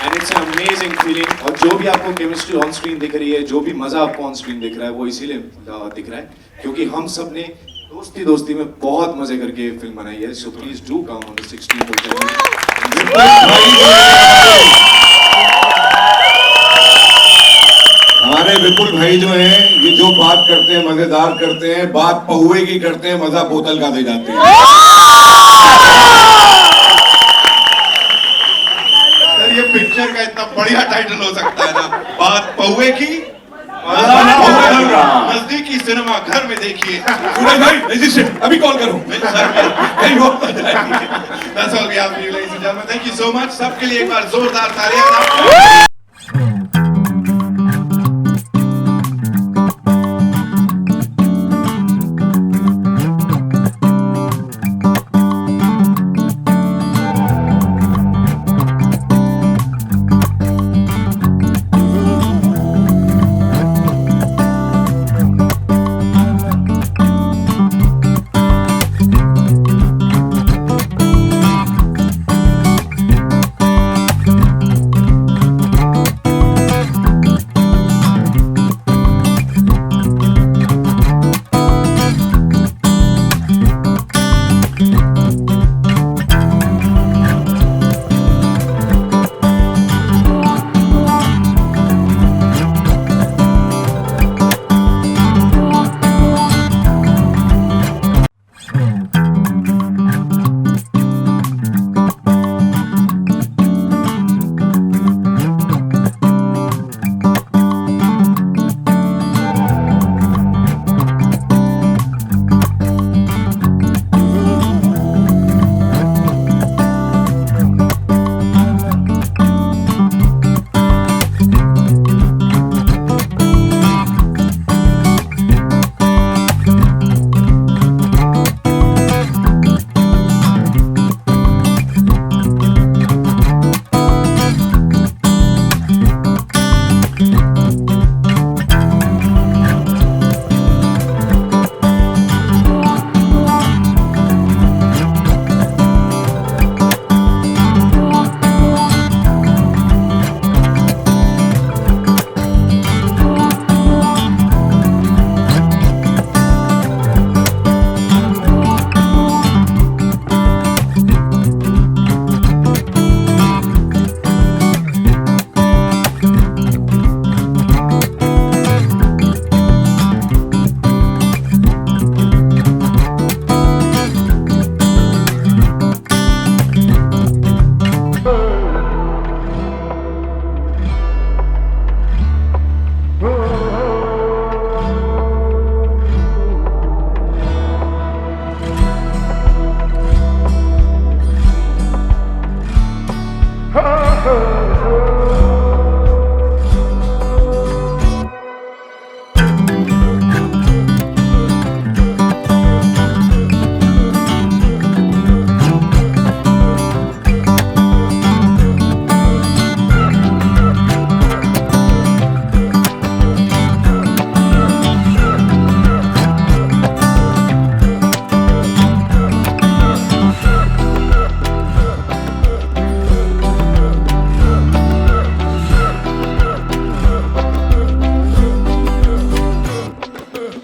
and it's an amazing feeling. और जो भी आपको केमिस्ट्री ऑन स्क्रीन दिख रही है, जो भी मजा आपको ऑन स्क्रीन दिख रहा है, वो इसीलिए दिख रहा है क्योंकि हम सब ने दोस्ती में बहुत मजे करके ये फिल्म बनाई है। So please do come on the 16th of January। हमारे हमारे विपुल भाई जो हैं ये जो बात करते हैं मजेदार करते हैं, बात पहुए की करते हैं, मजा बोतल का दे जाते हैं। सर ये पिक्चर का इतना बढ़िया टाइटल हो सकता है ना, बात पहुए की नजदीकी सिनेमा घर में देखिए। सूरज भाई रजिस्ट्रेशन अभी कॉल करो। That's all we have for you, ladies and gentlemen. Thank you so much. सबके लिए एक बार जोरदार तालियां।